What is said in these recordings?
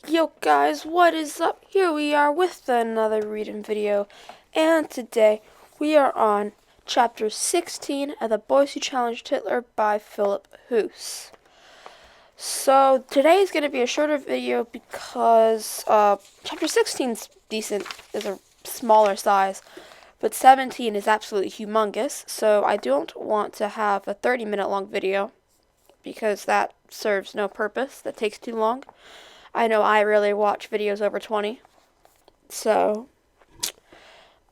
Yo guys, what is up? Here we are with another reading video, and today we are on chapter 16 of The Boys Who Challenged Hitler by Philip Hoos. So today is going to be a shorter video because chapter 16 is decent, is a smaller size, but 17 is absolutely humongous, so I don't want to have a 30-minute long video because that serves no purpose, that takes too long. I know I really watch videos over 20. So,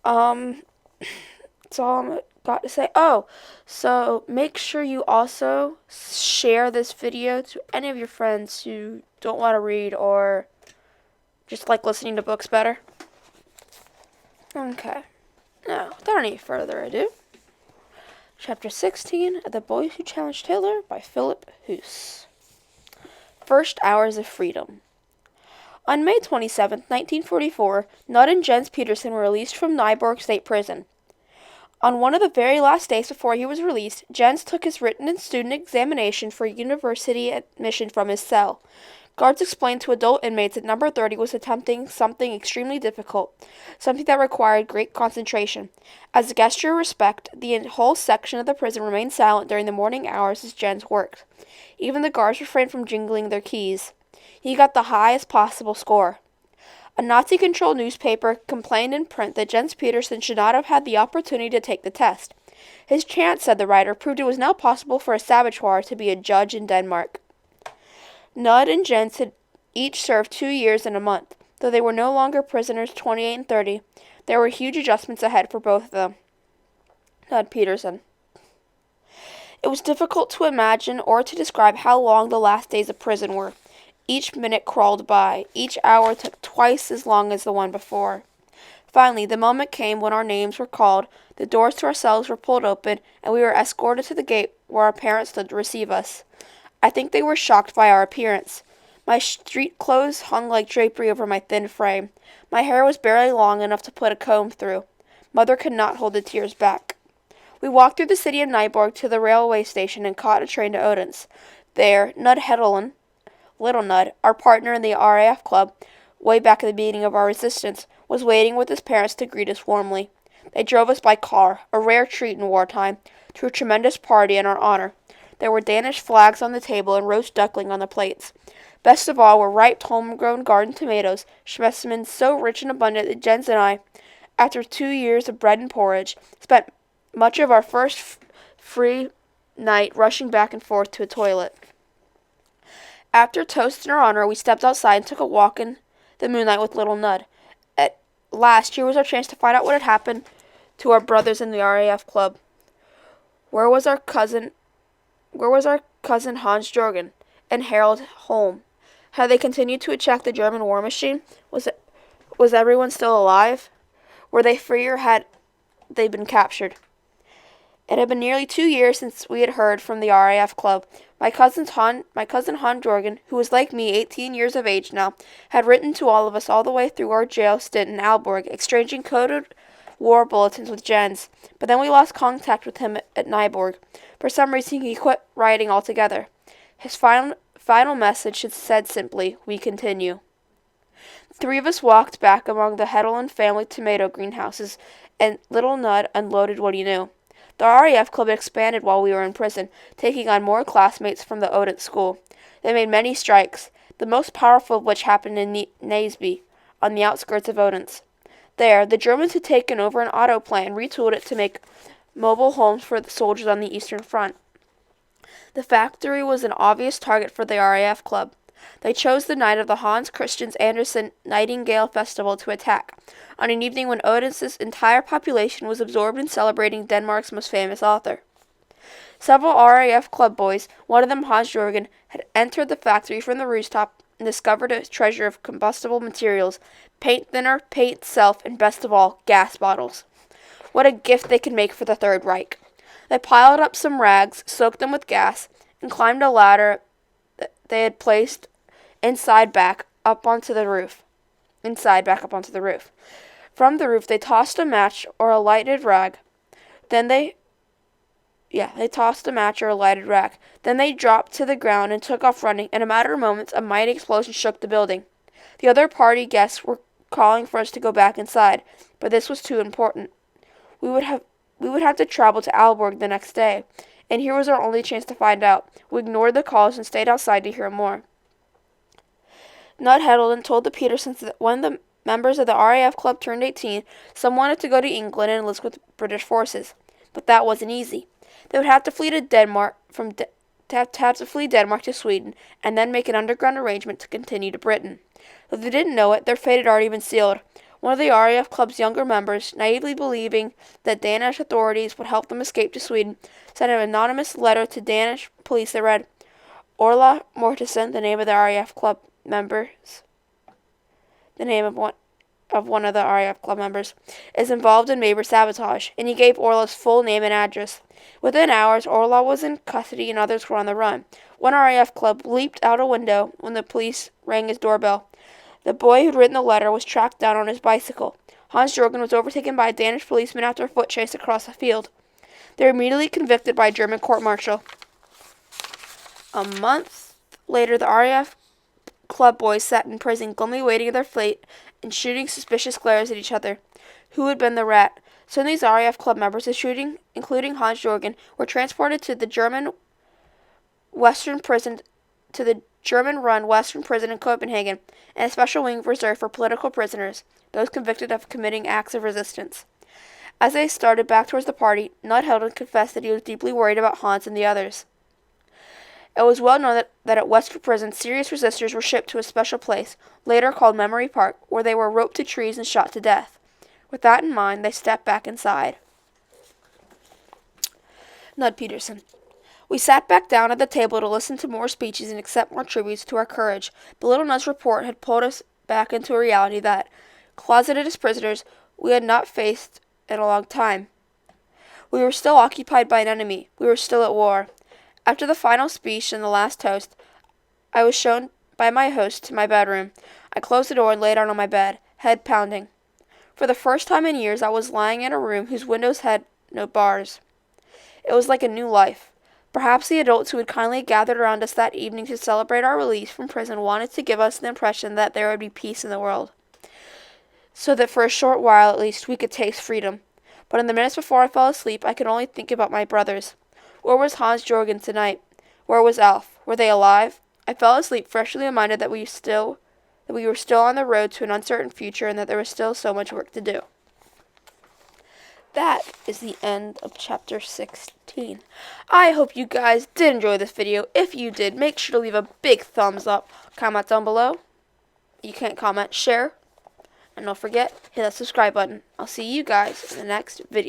that's all I've got to say. Oh, so make sure you also share this video to any of your friends who don't want to read or just like listening to books better. Okay. Now, without any further ado, Chapter 16 of The Boys Who Challenged Hitler by Philip Hoos. First Hours of Freedom. On May 27, 1944, Nudd and Jens Peterson were released from Nyborg State Prison. On one of the very last days before he was released, Jens took his written and student examination for university admission from his cell. Guards explained to adult inmates that number 30 was attempting something extremely difficult, something that required great concentration. As a gesture of respect, the whole section of the prison remained silent during the morning hours as Jens worked. Even the guards refrained from jingling their keys. He got the highest possible score. A Nazi-controlled newspaper complained in print that Jens Peterson should not have had the opportunity to take the test. His chance, said the writer, proved it was now possible for a saboteur to be a judge in Denmark. Nudd and Jens had each served 2 years and a month. Though they were no longer prisoners 28 and 30, there were huge adjustments ahead for both of them. Nudd Peterson. It was difficult to imagine or to describe how long the last days of prison were. Each minute crawled by. Each hour took twice as long as the one before. Finally, the moment came when our names were called, the doors to our cells were pulled open, and we were escorted to the gate where our parents stood to receive us. I think they were shocked by our appearance. My street clothes hung like drapery over my thin frame. My hair was barely long enough to put a comb through. Mother could not hold the tears back. We walked through the city of Nyborg to the railway station and caught a train to Odense. There, Nudd Hedlund, Little Nudd, our partner in the RAF club, way back at the beginning of our resistance, was waiting with his parents to greet us warmly. They drove us by car, a rare treat in wartime, to a tremendous party in our honor. There were Danish flags on the table and roast duckling on the plates. Best of all were ripe, homegrown garden tomatoes, specimens so rich and abundant that Jens and I, after 2 years of bread and porridge, spent much of our first free night rushing back and forth to a toilet. After toast in our honor, we stepped outside and took a walk in the moonlight with little Nudd. At last, here was our chance to find out what had happened to our brothers in the RAF club. Where was our cousin Hans Jorgen and Harold Holm? Had they continued to attack the German war machine? Was everyone still alive? Were they free or had they been captured? It had been nearly 2 years since we had heard from the RAF club. My cousin Hans Jorgen, who was like me 18 years of age now, had written to all of us all the way through our jail stint in Aalborg, exchanging coded war bulletins with Jens. But then we lost contact with him at Nyborg. For some reason, he quit writing altogether. His final message said simply, "We continue." 3 of us walked back among the Hedlund family tomato greenhouses, and little Nudd unloaded what he knew. The RAF club expanded while we were in prison, taking on more classmates from the Odense school. They made many strikes, the most powerful of which happened in Näsby, on the outskirts of Odense. There, the Germans had taken over an auto plant and retooled it to make mobile homes for the soldiers on the Eastern Front. The factory was an obvious target for the RAF club. They chose the night of the Hans Christian Andersen Nightingale Festival to attack, on an evening when Odense's entire population was absorbed in celebrating Denmark's most famous author. Several RAF club boys, one of them Hans Jorgen, had entered the factory from the rooftop and discovered a treasure of combustible materials, paint thinner, paint itself, and best of all, gas bottles. What a gift they could make for the Third Reich. They piled up some rags, soaked them with gas, and climbed a ladder they had placed back up onto the roof. From the roof, they tossed a match or a lighted rag. Then they tossed a match or a lighted rag. Then they dropped to the ground and took off running. In a matter of moments, a mighty explosion shook the building. The other party guests were calling for us to go back inside, but this was too important. We would have to travel to Aalborg the next day, and here was our only chance to find out. We ignored the calls and stayed outside to hear more. Nut Heddleton told the Petersons that when the members of the RAF club turned 18, some wanted to go to England and enlist with British forces. But that wasn't easy. They would have to flee to Denmark to Sweden, and then make an underground arrangement to continue to Britain. Though they didn't know it, their fate had already been sealed. One of the RAF club's younger members, naively believing that Danish authorities would help them escape to Sweden, sent an anonymous letter to Danish police that read, Orla Mortensen, the name of the RAF club members, the name of one of the RAF club members, is involved in Mabor sabotage, and he gave Orla's full name and address. Within hours, Orla was in custody and others were on the run. One RAF club leaped out a window when the police rang his doorbell. The boy who'd written the letter was tracked down on his bicycle. Hans Jorgen was overtaken by a Danish policeman after a foot chase across a field. They were immediately convicted by a German court-martial. A month later, the RAF club boys sat in prison, glumly waiting their fate and shooting suspicious glares at each other. Who had been the rat? Soon these RAF club members, including Hans Jorgen, were transported to the German-run Western prison in Copenhagen, and a special wing reserved for political prisoners, those convicted of committing acts of resistance. As they started back towards the party, Nut Heddleton confessed that he was deeply worried about Hans and the others. It was well known that at Western Prison, serious resistors were shipped to a special place, later called Memory Park, where they were roped to trees and shot to death. With that in mind, they stepped back inside. Nud Peterson. We sat back down at the table to listen to more speeches and accept more tributes to our courage, but little Nud's report had pulled us back into a reality that, closeted as prisoners, we had not faced in a long time. We were still occupied by an enemy. We were still at war. After the final speech and the last toast, I was shown by my host to my bedroom. I closed the door and lay down on my bed, head pounding. For the first time in years, I was lying in a room whose windows had no bars. It was like a new life. Perhaps the adults who had kindly gathered around us that evening to celebrate our release from prison wanted to give us the impression that there would be peace in the world, so that for a short while at least we could taste freedom. But in the minutes before I fell asleep, I could only think about my brothers. Where was Hans Jorgen tonight? Where was Alf? Were they alive? I fell asleep freshly reminded that we were still on the road to an uncertain future and that there was still so much work to do. That is the end of chapter 16. I hope you guys did enjoy this video. If you did, make sure to leave a big thumbs up. Comment down below. You can't comment, share. And don't forget, hit that subscribe button. I'll see you guys in the next video.